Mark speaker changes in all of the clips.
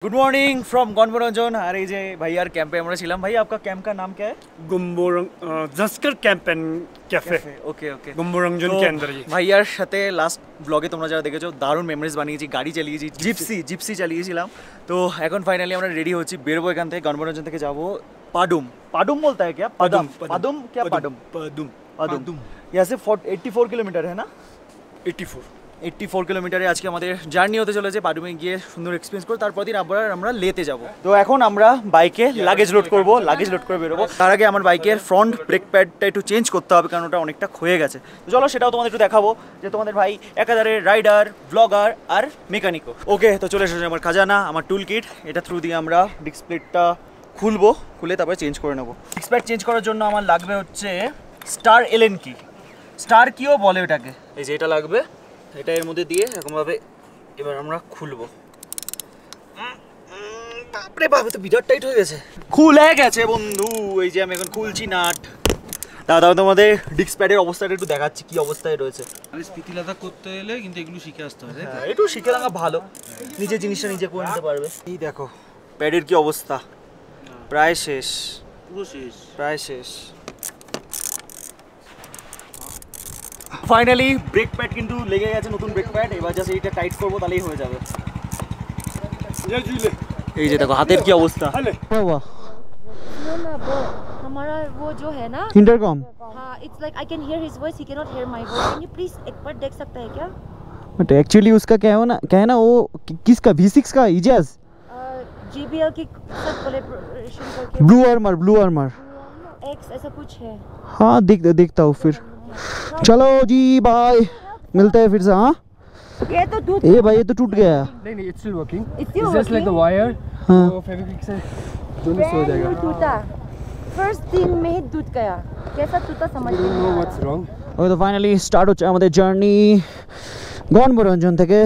Speaker 1: Good morning from गणबरंजन। अरे जे भैया कैंपे আমরা ছিলাম। भाई आपका कैंप का नाम क्या है?
Speaker 2: जस्कर camp and cafe.
Speaker 1: Okay okay
Speaker 2: गणबरंजन के अंदर ही
Speaker 1: ভাইয়ার সাথে লাস্ট ব্লগে তোমরা যারা দেখেছো দারুণ মেমোরিজ বানিয়েছি, গাড়ি চালিয়েছি, জিপসি চালিয়েছিলাম। তো এখন ফাইনালি আমরা রেডি হচ্ছি, বেরোবো এখান থেকে। গণবরঞ্জন থেকে যাবো पाडुम। पाडुम बोलता है क्या? पाडुम पाडुम क्या? पाडुम
Speaker 2: पाडुम
Speaker 1: पाडुम यहाँ से 84 किलोमीटर है ना? 84 কিলোমিটারে আজকে আমাদের জার্নি হতে চলেছে। পাডুমে গিয়ে সুন্দর এক্সপিরিয়েন্স করে তারপর দিন আবার আমরা লেতে যাব। তো এখন আমরা বাইকে লাগেজ লোড করব, লাগেজ লোড করে বেরোবো। তার আগে আমার বাইকের ফ্রন্ট ব্রেক প্যাডটা একটু চেঞ্জ করতে হবে, কারণ ওটা অনেকটা ক্ষয়ে গেছে। তো চলো সেটাও তোমাদের একটু দেখাবো, যে তোমাদের ভাই একাধারে রাইডার, ব্লগার আর মেকানিকও। ওকে, তো চলে এসেছে আমার খাজানা, আমার টুল কিট। এটা থ্রু দিয়ে আমরা ডিস্ক প্লেটটা খুলবো, খুলে তারপরে চেঞ্জ করে নেবো। ডিস্ক প্যাড চেঞ্জ করার জন্য আমার লাগবে হচ্ছে স্টার এলএন কি, স্টার কিও বলে ওটাকে। এই যে এটা লাগবে, এটা এর মধ্যে দিয়ে এরকমভাবে এবার আমরা খুলবো। বাপরে বাপ, তো বিরাট টাইট হয়ে গেছে, খুলে গেছে বন্ধু। এই যে আমি এখন খুলছি নাট। দাদা তোমাদের ডিস্ক প্যাডের অবস্থাটা একটু দেখাচ্ছি কি অবস্থায় রয়েছে।
Speaker 3: আমি স্পিতি লাদা করতে এলে কিন্তু এগুলো শিখে আসতে হবে।
Speaker 1: হ্যাঁ, একটু শিখে রাখা ভালো, নিজের জিনিসটা নিজে করে নিতে পারবে। এই দেখো প্যাডের কি অবস্থা, প্রায় শেষ,
Speaker 3: পুরো শেষ,
Speaker 1: প্রায় শেষ। ফাইনালি ব্রেক প্যাড কিন্তু লেগে গেছে, নতুন ব্রেক প্যাড। এবার জাস্ট এইটা টাইট করবো, তাহলেই হয়ে যাবে। এই যে দেখো হাতের কি অবস্থা।
Speaker 4: हमारा वो जो है ना
Speaker 1: इंटरकॉम,
Speaker 4: हाँ, it's like I can hear his voice, he cannot hear my voice. Can you please एक बार देख सकता है क्या?
Speaker 5: बट एक्चुअली उसका क्या है ना वो किसका V6 का इजाज
Speaker 4: JBL की साथ कोलैबोरेशन करके
Speaker 5: ब्लू आर्मर
Speaker 4: X ऐसा कुछ है।
Speaker 5: हाँ देखता हूँ फिर। चलो जी बाय, मिलते हैं फिर से। हाँ
Speaker 4: ये तो दूध,
Speaker 5: ये भाई ये तो टूट गया।
Speaker 2: नहीं it's still working.
Speaker 4: It's still
Speaker 2: Just like the
Speaker 4: working?
Speaker 2: wire.
Speaker 5: हाँ
Speaker 2: तो फेविक्विक से दोनों से हो जाएगा।
Speaker 4: टूटा फर्स्ट दिन में ही टूट गया, कैसा टूटा समझ
Speaker 2: You
Speaker 4: नहीं
Speaker 2: don't know
Speaker 4: आ
Speaker 2: what's
Speaker 4: रहा।
Speaker 2: wrong.
Speaker 5: ওই তো ফাইনালি স্টার্ট হচ্ছে আমাদের জার্নি গণবরঞ্জন থেকে।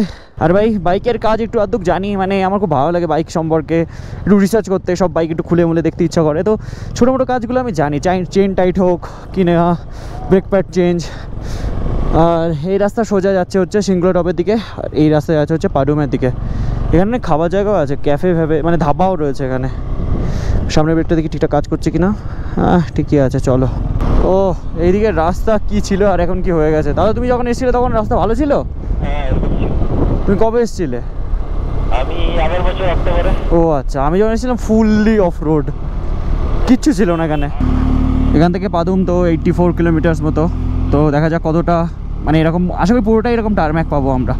Speaker 5: আর ভাই বাইকের কাজ একটু আধটুক জানি, মানে আমার খুব ভালো লাগে বাইক সম্পর্কে একটু রিসার্চ করতে, সব বাইক একটু খুলে মুলে দেখতে ইচ্ছা করে। তো ছোটো মোটো কাজগুলো আমি জানি, চেন টাইট হোক কিনে ব্রেক প্যাড চেঞ্জ। আর এই রাস্তা সোজা যাচ্ছে হচ্ছে সিংগুলা টপের দিকে, আর এই রাস্তা যাচ্ছে হচ্ছে পাডুমের দিকে। এখানে খাবার জায়গাও আছে, ক্যাফে ফ্যাফে মানে ধাবাও রয়েছে এখানে। সামনের বেডটা দেখি ঠিকঠাক কাজ করছে কিনা। হ্যাঁ ঠিকই আছে, চলো। ও এইদিকে রাস্তা কি ছিল আর এখন কি হয়ে গেছে। দাদা তুমি যখন এসেছিলে তখন রাস্তা ভালো ছিল?
Speaker 1: হ্যাঁ,
Speaker 5: তুমি কবে এসেছিলে?
Speaker 1: আমি আগের বছর অক্টোবরে। ও আচ্ছা, আমি যখন এসেছিলাম ফুললি অফ রোড, কিচ্ছু ছিল না এখানে। এখান থেকে পাদুম তো 84 কিলোমিটার্স মতো। তো দেখা যাক কতটা, মানে এরকম আশা করি পুরোটাই এরকম টার্ম্যাক পাবো আমরা।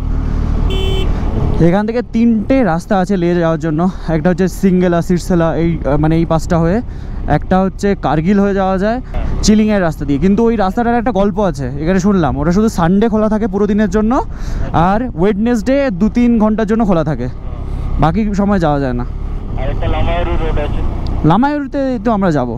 Speaker 1: এখান থেকে 3টে রাস্তা আছে নিয়ে যাওয়ার জন্য। একটা হচ্ছে সিঙ্গেলা সিরসেলা, এই মানে এই পাসটা হয়ে। একটা হচ্ছে কার্গিল হয়ে যাওয়া যায় চিলিংয়ের রাস্তা দিয়ে। কিন্তু ওই রাস্তাটার একটা গল্প আছে এখানে শুনলাম, ওটা শুধু সানডে খোলা থাকে পুরো দিনের জন্য, আর ওয়েডনেসডে 2-3 ঘন্টার জন্য খোলা থাকে, বাকি সময় যাওয়া যায় না। আর একটা লামায়ুরু রোড আছে,
Speaker 5: লামায়ুরুতে তো আমরা যাব,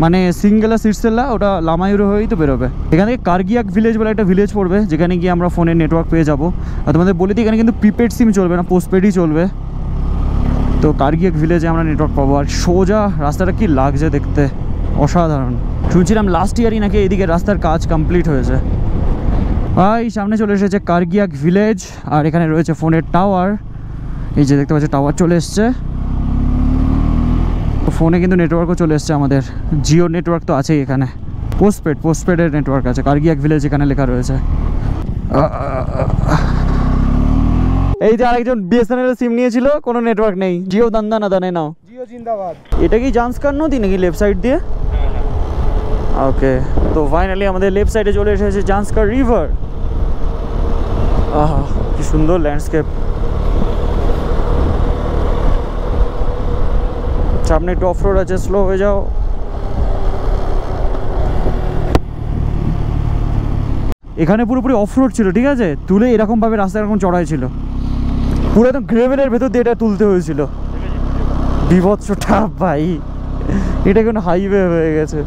Speaker 5: মানে সিঙ্গেলা সিরসেলা ওটা লামায়ুরু হয়েই তো বেরোবে। এখান থেকে কার্গিয়াক ভিলেজ বলে একটা ভিলেজ পড়বে, যেখানে গিয়ে আমরা ফোনে নেটওয়ার্ক পেয়ে যাবো। আর তোমাদের বলে দিই এখানে কিন্তু প্রিপেড সিম চলবে না, পোস্টপেডই চলবে। তো কার্গিয়াক ভিলেজে আমরা নেটওয়ার্ক পাবো। আর সোজা রাস্তাটা কি লাগছে দেখতে, অসাধারণ। শুনছিলাম লাস্ট ইয়ারই নাকি এদিকে রাস্তার কাজ কমপ্লিট হয়েছে। ভাই সামনে চলে এসেছে কার্গিয়াক ভিলেজ, আর এখানে রয়েছে ফোনের টাওয়ার। এই যে দেখতে পাচ্ছি টাওয়ার চলে এসছে। ফোনে কিন্তু নেটওয়ার্কও চলে এসছে আমাদের, জিও নেটওয়ার্ক তো আছেই এখানে। পোস্টপেডের নেটওয়ার্ক আছে। কার্গিয়াক ভিলেজ এখানে লেখা রয়েছে। এই যে আরেকজন বিএসএনএল সিম নিয়েছিল, কোনো নেটওয়ার্ক নেই। জিও দান্দা না দানে নাও,
Speaker 2: जियो जिंदाबाद।
Speaker 5: এটা কি জান্সকার নদী নাকি লেফট সাইড দিয়ে? ওকে, তো ফাইনালি আমাদের লেফট সাইডে চলে এসেছে জান্সকার রিভার। আহা কি সুন্দর ল্যান্ডস্কেপ। সামনে একটু অফ রোড আছে, স্লো হয়ে যাও। এখানে পুরোপুরি অফ রোড ছিল, ঠিক আছে, তুলে এরকমভাবে রাস্তা এরকম চড়াই ছিল, পুরো একদম গ্রেভেলের ভেতর দিয়ে এটা তুলতে হয়েছিল। বিভৎস টাফ ভাই, এটা কোনো হাইওয়ে হয়ে গেছে।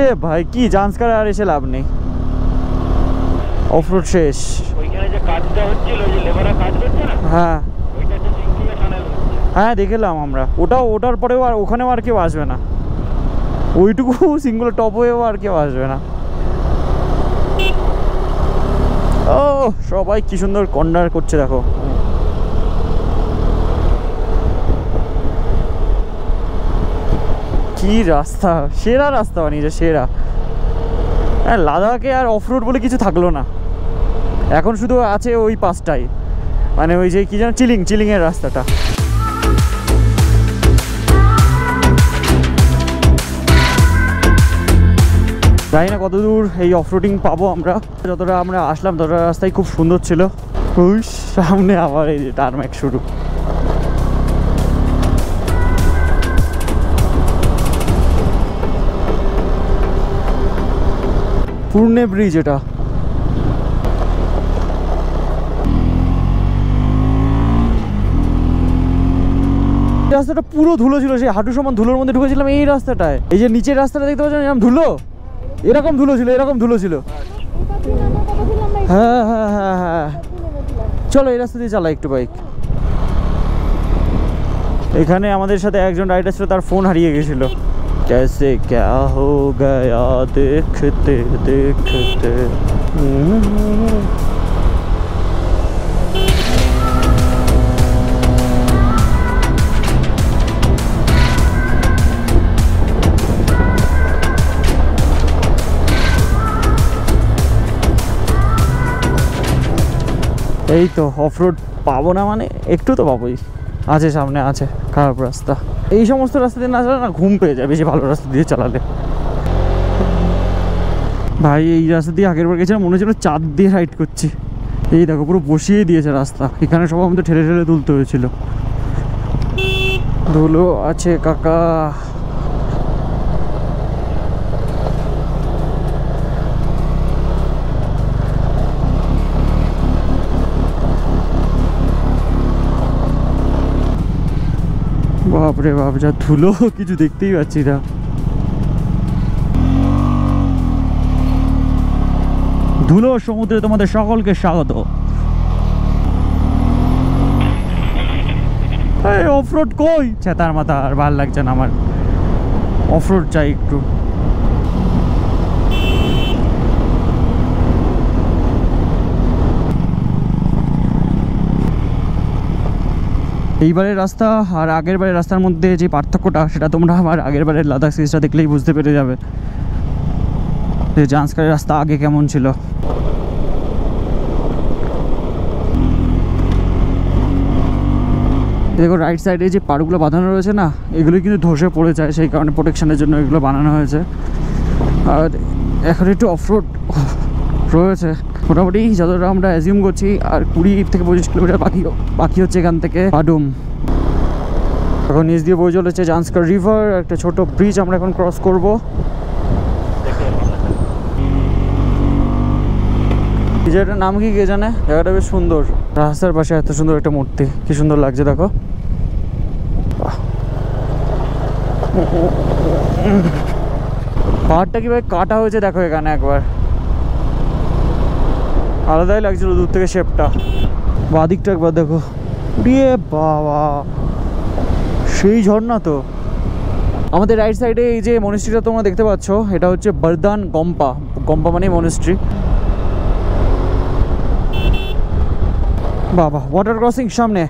Speaker 5: এ ভাই কি জান্সকার আর এসে লাভ নেই, অফ রোড শেষ।
Speaker 1: ওইখানে যে কাজটা হচ্ছিল, যে লেবাররা কাজ করছে না,
Speaker 5: হ্যাঁ
Speaker 1: ওইটা হচ্ছে সিঙ্গুলা টানেল হচ্ছে।
Speaker 5: হ্যাঁ দেখলাম আমরা, ওটার পরেও আর ওখানেও আর কেউ আসবে না, ওইটুকু সিঙ্গুলার টপ হয়েও আর কেউ আসবে না। ও সবাই কি সুন্দর কর্নার করছে দেখো। কি রাস্তা, সেরা রাস্তা বানিয়েছে, সেরা। হ্যাঁ, লাদাখে আর অফ রোড বলে কিছু থাকলো না, এখন শুধু আছে ওই পাশটাই, মানে ওই যে কি যেন চিলিংয়ের রাস্তাটা। জানি না কত দূর এই অফরোডিং পাবো আমরা। যতটা আমরা আসলাম ততটা রাস্তায় খুব সুন্দর ছিল। ওই সামনে আবার এই যে টারম্যাক শুরু। পূর্ণে ব্রিজ এটা। রাস্তাটা পুরো ধুলো ছিল, সেই হাঁটু সমান ধুলোর মধ্যে ঢুকেছিলাম এই রাস্তাটায়। এই যে নিচের রাস্তাটা দেখতে পাচ্ছেন এরকম ধুলো, এরকম ধুলো ছিল, এরকম ধুলো ছিল। হ্যাঁ হ্যাঁ হ্যাঁ হ্যাঁ, চলো এই রাস্তা দিয়ে চালাই একটু বাইক। এখানে আমাদের সাথে একজন রাইডার ছিল, তার ফোন হারিয়ে গেছিল। कैसे क्या हो गया देखते देखते। এই তো অফ রোড পাবো না মানে একটু তো পাবোই, আছে সামনে আছে খারাপ রাস্তা। এই সমস্ত রাস্তা দিয়ে না চালালে না ঘুম পেয়ে যায়, বেশি ভালো রাস্তা দিয়ে চালালে। ভাই এই রাস্তা দিয়ে আগের বার গেছিলাম, মনে হচ্ছিল চাঁদ দিয়ে রাইড করছি। এই দেখো পুরো বসিয়ে দিয়েছে রাস্তা, এখানে সব আমাদের ঠেলে ঠেলে তুলতে হয়েছিল। ধুলো আছে কাকা। বাপরে বাপ, যা ধুলো, কিছু দেখতেই পাচ্ছি না। ধুলো সমুদ্রে তোমাদের সকলকে স্বাগত। অফরোড কই, চেতার মাথা আর ভাল লাগছে না আমার, অফরোড চাই একটু। এইবারের রাস্তা আর আগের বারের রাস্তার মধ্যে যে পার্থক্যটা, সেটা তোমরা আমার আগের বারের লাদাখ সিরিজটা দেখলেই বুঝতে পেরে যাবে যে জান্সকারের রাস্তা আগে কেমন ছিল। দেখো রাইট সাইডে যে পাড়গুলো বাঁধানো রয়েছে না, এগুলো কিন্তু ধসে পড়ে যায়, সেই কারণে প্রোটেকশনের জন্য এগুলো বানানো হয়েছে। আর এখন একটু অফরোড রয়েছে মোটামুটি, যতটা আমরা অ্যাজিউম করছি। আর 20 থেকে 25 কিলোমিটার বাকি হচ্ছে এখান থেকে পাডুম। এখন নিচ দিয়ে বয়ে চলেছে জান্সকার রিভার, একটা ছোট ব্রিজ আমরা এখন ক্রস করব। জায়গাটার নাম কি কে জানে, জায়গাটা বেশ সুন্দর। রাস্তার পাশে এত সুন্দর একটা মূর্তি, কি সুন্দর লাগছে দেখো। পাহাড়টা কিভাবে কাটা হয়েছে দেখো এখানে, একবার আলাদাই লাগছিল দূর থেকে শেপটা। বাদিকটা একবার দেখো, রে বাবা সেই ঝর্ণা তো। আমাদের রাইট সাইডে এই যে মনিস্ট্রিটা তোমরা দেখতে পাচ্ছ, এটা হচ্ছে বরদান গম্পা। গম্পা মানে মনিস্ট্রি। বাবা ওয়াটার ক্রসিং সামনে,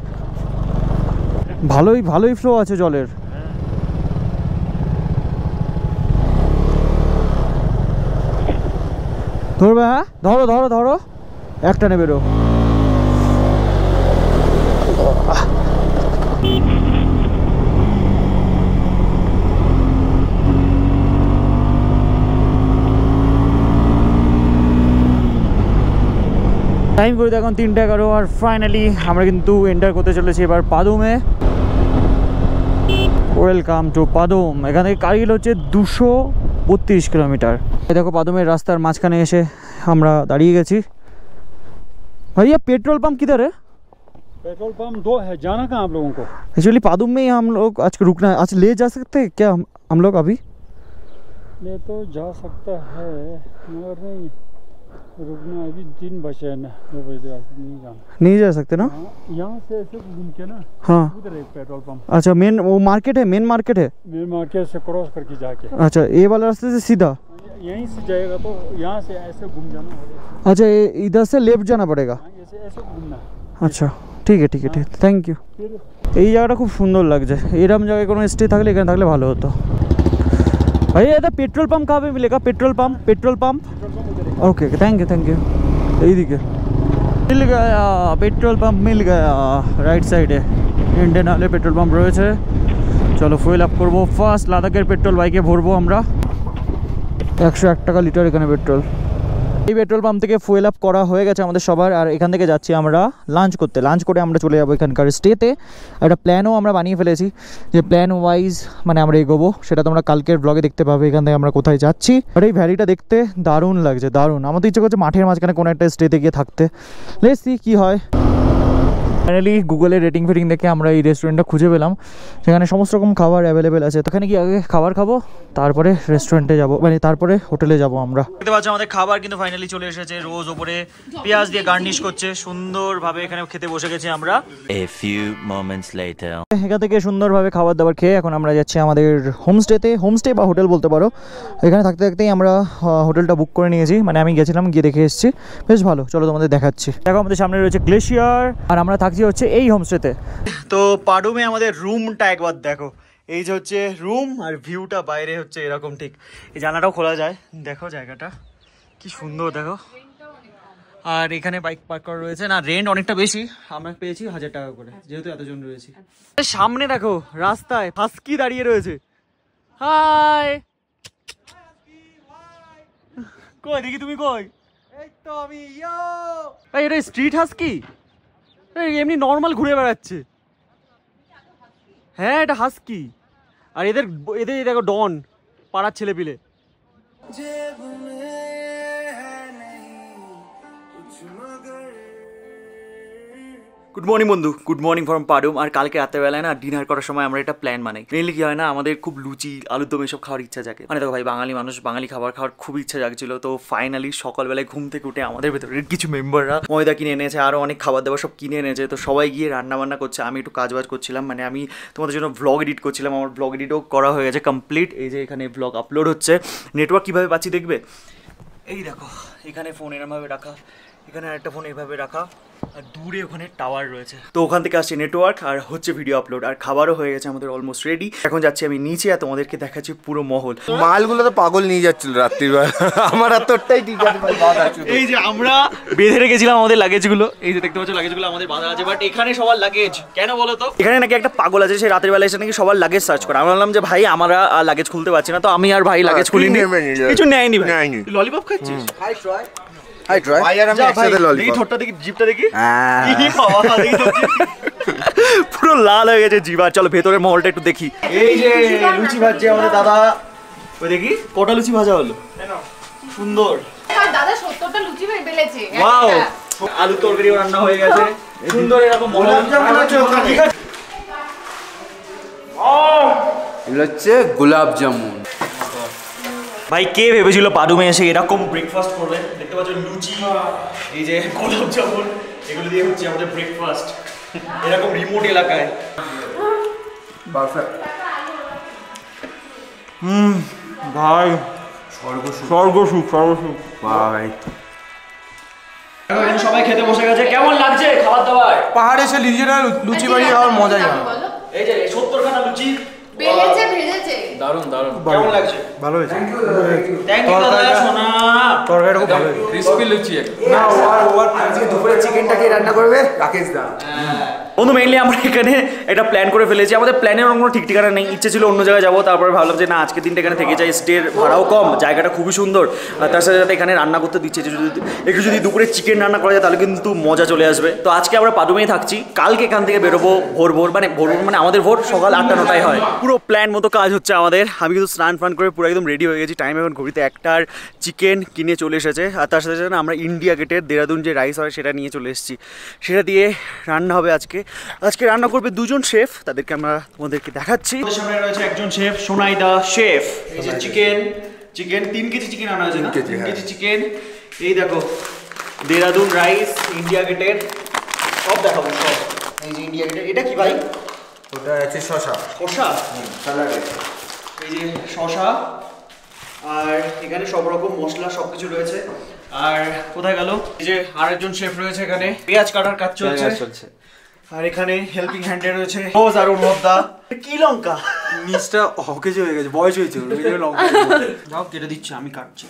Speaker 5: ভালোই ফ্লো আছে জলের। ধরবে? হ্যাঁ ধরো ধরো ধরো, একটা নেবে রো। টাইম করে এখন 3:11 আর ফাইনালি আমরা কিন্তু এন্টার করতে চলেছি এবার পাদুমে। Welcome to Padum. এখান থেকে কারগিল হচ্ছে 232 কিলোমিটার। এই দেখো পাদুমের রাস্তার মাঝখানে এসে আমরা দাঁড়িয়ে গেছি। भैया पेट्रोल पंप किधर है?
Speaker 2: पेट्रोल पंप 2 है, जाना कहाँ आप लोगों को?
Speaker 5: एक्चुअली पादुम में ही हम लोग आज रुकना है। आज ले जा सकते हैं क्या हम लोग अभी?
Speaker 2: ले तो जा सकता है मगर नहीं रुकना, अभी 3 बजे है ना, 2 बजे नहीं जाना।
Speaker 5: नहीं जा सकते ना?
Speaker 2: यहाँ से ऐसे घूम के ना,
Speaker 5: हाँ
Speaker 2: उधर एक पेट्रोल पंप।
Speaker 5: अच्छा मेन वो मार्केट है, मेन मार्केट है।
Speaker 2: मेन मार्केट से क्रॉस करके जाके,
Speaker 5: अच्छा ये वाला रास्ते से सीधा?
Speaker 2: यहीं से जाएगा तो यहाँ से ऐसे घूम जाना होगा।
Speaker 5: अच्छा इधर से लेफ्ट जाना पड़ेगा?
Speaker 2: ऐसे ऐसे घूमना।
Speaker 5: আচ্ছা ঠিক আছে ঠিক আছে, থ্যাংক ইউ। এই জায়গাটা খুব সুন্দর লাগছে, এরকম জায়গায় কোনো স্টে থাকলে এখানে থাকলে ভালো হতো। भैया इधर पेट्रोल पंप कहाँ पे मिलेगा? Petrol pump okay thank you यही दिखे मिल गया पेट्रोल पंप मिल गया রাইট সাইডে ইন্ডিয়ান অয়েলের পেট্রোল পাম্প রয়েছে চলো ফুয়েল আপ করবো ফার্স্ট লাদাখের পেট্রোল বাইকে ভরবো আমরা 101 টাকা লিটার এখানে পেট্রোল এই পেট্রোল পাম্প থেকে ফুয়েল আপ করা হয়ে গেছে আমাদের সবার আর এখান থেকে যাচ্ছি আমরা লাঞ্চ করতে লাঞ্চ করে আমরা চলে যাবো এখানকার স্টেতে একটা প্ল্যানও আমরা বানিয়ে ফেলেছি যে প্ল্যান ওয়াইজ মানে আমরা এগোবো সেটা তোমরা কালকের ব্লগে দেখতে পাবে এখান থেকে আমরা কোথায় যাচ্ছি আর এই ভ্যালিটা দেখতে দারুণ লাগছে দারুণ আমাদের ইচ্ছে করছে মাঠের মাঝখানে কোনো একটা স্টেতে গিয়ে থাকতে লেটস সি কী হয় ফাইনালি গুগলে রেটিং ফেটিং দেখে আমরা এই রেস্টুরেন্টটা খুঁজে পেলাম সেখানে সমস্ত রকম খাবার অ্যাভেলেবেল আছে তো এখানে কি আগে খাবার খাবো তারপরে রেস্টুরেন্টে যাবো মানে তারপরে হোটেলে যাবো আমরা দেখতে পাচ্ছি আমাদের খাবার কিন্তু ফাইনালি চলে এসেছে রোজ ওপরে পেঁয়াজ দিয়ে গার্নিশ করছে সুন্দরভাবে এখানে খেতে বসে গেছি আমরা
Speaker 6: A few moments later.
Speaker 5: এখান থেকে সুন্দরভাবে খাবার দাবার খেয়ে এখন আমরা যাচ্ছি আমাদের হোমস্টে বা হোটেল বলতে পারো এখানে থাকতে থাকতেই আমরা হোটেলটা বুক করে নিয়েছি মানে আমি গেছিলাম গিয়ে দেখে এসেছি বেশ ভালো চলো তোমাদের দেখাচ্ছি দেখো আমাদের সামনে রয়েছে গ্লেশিয়ার আর আমরা থাকছি হচ্ছে এই হোমস্টেতে তো পাডুমে আমাদের রুমটা একবার দেখো এই যে হচ্ছে রুম আর ভিউটা বাইরে হচ্ছে এরকম ঠিক এই জানলাটাও খোলা যায় দেখো জায়গাটা কি সুন্দর দেখো আর এখানে বাইক পার্ক করা রয়েছে না রেন্ট অনেকটা বেশি আমরা পেয়েছি 1000 টাকা করে যেহেতু এতজন রয়েছে সামনে দেখো রাস্তায় হাস্কি দাঁড়িয়ে রয়েছে হাই কই দেখি তুমি কই এই তো আমি ভাই এটা স্ট্রিট হাস্কি এমনি নর্মাল ঘুরে বেড়াচ্ছে হ্যাঁ এটা হাস্কি আর এদের দেখো ডন পাড়ার ছেলে পিলে গুড মর্নিং বন্ধু গুড মর্নিং ফ্রম পাডুম আর কালকে রাত্রেবেলায় না ডিনার করার সময় আমরা একটা প্ল্যান বানাই মেনলি কি হয় না আমাদের খুব লুচি আলুর দম এসব খাওয়ার ইচ্ছা জাগে মানে দেখো ভাই বাঙালি মানুষ বাঙালি খাবার খাওয়ার খুব ইচ্ছা জাগছিল তো ফাইনালি সকালবেলায় ঘুম থেকে উঠে আমাদের ভেতরে কিছু মেম্বাররা ময়দা কিনে এনেছে আরও অনেক খাবার দাবার সব কিনে এনেছে তো সবাই গিয়ে রান্না বান্না করছে আমি একটু কাজবাজ করছিলাম মানে আমি তোমাদের জন্য ভ্লগ এডিট করছিলাম আমার ভ্লগ এডিটও করা হয়ে গেছে কমপ্লিট এই যে এখানে ভ্লগ আপলোড হচ্ছে নেটওয়ার্ক কীভাবে পাচ্ছি দেখবে এই দেখো এখানে ফোন এরমভাবে রাখা এখানে আরেকটা ফোন এইভাবে রাখা আর দূরে ওখানে টাওয়ার রয়েছে তো ওখান থেকে আসছে নেটওয়ার্ক আর হচ্ছে ভিডিও আপলোড আর খাবারও হয়ে গেছে আমাদের অলমোস্ট রেডি এখন যাচ্ছি আমি নিচে আর তোমাদেরকে দেখাচ্ছি পুরো মহল
Speaker 7: মালগুলো তো পাগল নিয়ে যাচ্ছিল রাত্রিবেলা আমার এতটাই ঠিক আছে
Speaker 5: এই যে আমরা বেঁধে রেখেছিলাম আমাদের লাগেজগুলো এই যে দেখতে পাচ্ছ লাগেজগুলো আমাদের বাঁধা আছে বাট এখানে সবার লাগেজ কেন বলো তো এখানে নাকি একটা পাগল আছে সে রাতের বেলা এসে নাকি সবার লাগেজ সার্চ করে আমি বললাম যে ভাই আমরা লাগেজ খুলতে পারছি না তো আমি আর ভাই লাগেজ খুলিনি কিছু নেয়নি ভাই ললিপপ খাচ্ছিস
Speaker 7: হাই ট্রাই ভাই আর আমি একসাথে ললিপপ
Speaker 5: দেখি ঠোঁটটা দেখি জিভটা দেখি পুরো লাল হয়ে গেছে জিভ আর চলো ভেতরের মহলটা একটু দেখি এই যে লুচি ভাজছে আমাদের দাদা ওই দেখি কটা লুচি ভাজা হলো সুন্দর
Speaker 8: দাদা 70টা লুচি বেলেছে
Speaker 5: ওয়াও আলু তরকারিও রান্না হয়ে গেছে সুন্দর এরকম মহল ঠিক আছে
Speaker 7: এগুলো হচ্ছে গোলাপ জামুন
Speaker 5: ভাই কে ভেবেছিল পাডুমে এসে এরকম ব্রেকফাস্ট করবে দেখতে পাচ্ছ লুচি এই যে গোলাপ জামুন এগুলো দিয়ে হচ্ছে আমাদের ব্রেকফাস্ট এরকম রিমোট এলাকায় ভাই স্বর্গসুখ
Speaker 7: ভাই
Speaker 5: এখন সবাই খেতে বসে গেছে কেমন লাগছে খাবার দাবার
Speaker 7: পাহাড়ে এসে নিজেরা লুচি বানিয়ে খাওয়ার মজাই হয়
Speaker 5: এই যে 70 খানা লুচি
Speaker 8: বেলেছে ভেজেছে
Speaker 3: দারুন
Speaker 5: কেমন লাগছে
Speaker 7: ভালো হয়েছে
Speaker 5: থ্যাংক ইউ দাদা সোনা
Speaker 7: তরকারিটা খুব ভালো
Speaker 3: ক্রিসপি লুচি
Speaker 7: না ওর আজকে দুপুরে চিকেনটাকে রান্না করবে রাকেশ দা
Speaker 5: বন্ধু মেইনলি আমরা এখানে একটা প্ল্যান করে ফেলেছি আমাদের প্ল্যানের কোনো ঠিক ঠিকানা নেই ইচ্ছে ছিল অন্য জায়গায় যাবো তারপরে ভাবলাম যে না আজকের দিনটা এখানে থেকে যাই স্টের ভাড়াও কম জায়গাটা খুবই সুন্দর আর তার সাথে সাথে এখানে রান্না করতে দিচ্ছে একটু যদি দুপুরে চিকেন রান্না করা যায় তাহলে কিন্তু মজা চলে আসবে তো আজকে আমরা পাডুমেই থাকছি কালকে এখান থেকে বেরোবো ভোর মানে আমাদের ভোর সকাল 8-9টায় হয় পুরো প্ল্যান মতো কাজ হচ্ছে আমাদের আমি কিন্তু স্নান ফান করে পুরো একদম রেডি হয়ে গেছি টাইম এখন ঘড়িতে 1টার চিকেন কিনে চলে এসেছে আর তার সাথে সাথে আমরা ইন্ডিয়া গেটের দেরাদুন যে রাইস হয় সেটা নিয়ে চলে এসেছি সেটা দিয়ে রান্না হবে আজকে রান্না করবে দুজন শেফ তাদেরকে আমরা তোমাদেরকে দেখাচ্ছি আমাদের সামনে রয়েছে একজন শেফ সোনাইদা শেফ এই যে চিকেন 3 কেজি চিকেন আনা হয়েছে না 3 কেজি চিকেন এই দেখো দেরাদুন রাইস ইন্ডিয়া গেটের সব দেখাবো সব এই যে ইন্ডিয়া গেটের এটা কি ভাই
Speaker 7: ওটা আছে শসা স্যালাড
Speaker 5: এই যে শসা আর এখানে সব রকম মশলা সবকিছু রয়েছে আর কোথায় গেল এই যে আরেকজন শেফ রয়েছে এখানে পেঁয়াজ কাটার কাজ চলছে আর এখানে হেল্পিং হ্যান্ডে রয়েছে রোজ আর অনুভবদা কি লঙ্কা
Speaker 1: নিচটা হকেজ হয়ে গেছে, বয়স হয়েছে ওর, ওই জন্য লঙ্কা যাও কেটে দিচ্ছি, আমি কাটছি।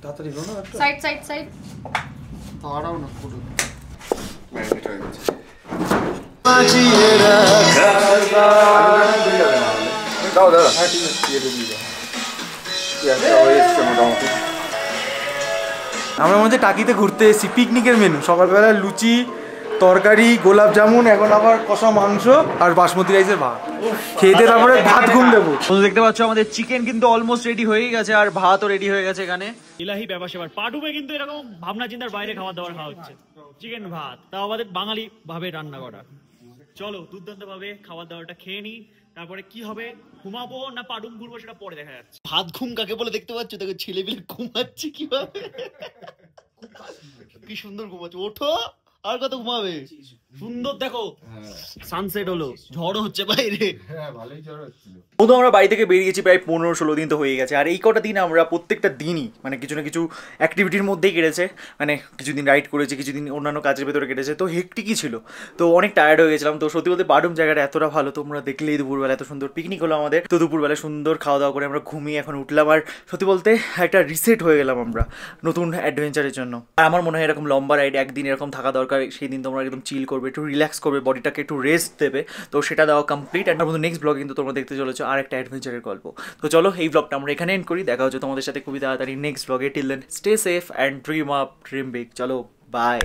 Speaker 1: তাড়াতাড়ি করো না,
Speaker 8: সাইড সাইড সাইড।
Speaker 1: তাড়াও না পুরো।
Speaker 7: ম্যারিনেট হয়ে গেছে। দাও দাও, হ্যাঁ ঠিক আছে, দিয়ে দিয়ে দাও। পেঁয়াজটা হয়ে এসছে মোটামুটি।
Speaker 1: আমরা মধ্যে টাকিতে ঘুরতে এসেছি, পিকনিকের মেনু সকালবেলা লুচি, তরকারি, গোলাপ জামুন, এখন আবার কষা মাংস আর বাসমতি রাইসের ভাত খেতে, তারপরে ভাত ঘুম দেবো।
Speaker 5: দেখতে পাচ্ছ আমাদের চিকেন কিন্তু অলমোস্ট রেডি হয়ে গেছে আর ভাতও রেডি হয়ে গেছে এখানে। ইলাহি ব্যাপার সেবার পাটুবে কিন্তু এরকম ভাবনা চিন্তার বাইরে খাবার দাবার খাওয়া হচ্ছে, চিকেন ভাত, তাও আমাদের বাঙালি ভাবে রান্না করা। চলো দুর্দান্ত ভাবে খাবার দাবারটা খেয়ে নিই, তারপরে কি হবে, ঘুমাবো না পাডুম ঘুরবো সেটা পরে দেখা যাচ্ছে। ভাত ঘুম কাকে বলে দেখতে পাচ্ছ, দেখো ছেলে পেলে ঘুমাচ্ছে কিভাবে, কি সুন্দর ঘুমাচ্ছে। ওঠো, আর কত ঘুমাবে, সুন্দর দেখো সানসেট হলো, ঝড় হচ্ছে বাইরে।
Speaker 7: হ্যাঁ ভালোই জ্বর হচ্ছিল।
Speaker 5: বন্ধু আমরা বাড়ি থেকে বেরিয়েছি প্রায় 15-16 দিন তো হয়ে গেছে, আর এই কটা দিন আমরা প্রত্যেকটা দিনই মানে কিছু না কিছু অ্যাক্টিভিটির মধ্যেই কেটেছে, মানে কিছুদিন রাইড করেছি, কিছুদিন অন্যান্য কাজের ভেতরে কেটেছে, তো হেক্টিকই ছিল, তো অনেক টায়ার্ড হয়ে গেছিলাম। তো সত্যি বলতে বাডুম জায়গাটা এতটা ভালো, তোমরা দেখলেই দুপুরবেলা এত সুন্দর পিকনিক হলো আমাদের, তো দুপুরবেলা সুন্দর খাওয়া দাওয়া করে আমরা ঘুমিয়ে এখন উঠলাম, আর সত্যি বলতে একটা রিসেট হয়ে গেলাম আমরা নতুন অ্যাডভেঞ্চারের জন্য। আর আমার মনে হয় এরকম লম্বা রাইড একদিন এরকম থাকা দরকার, সেই দিন তোমরা একদম চিল করবে, একটু রিল্যাক্স করবে, বডিটাকে একটু রেস্ট দেবে, তো সেটা দেওয়া কমপ্লিট। অ্যান্ড আমাদের নেক্সট ব্লগ কিন্তু তোমরা দেখতে চলেছো আর একটা অ্যাডভেঞ্চারের গল্প। তো চলো এই ব্লগটা আমরা এখানে এন্ড করি, দেখা হচ্ছে তোমাদের সাথে খুবই তাড়াতাড়ি নেক্সট ব্লগে। Till then stay safe and dream up, dream big. চলো বাই।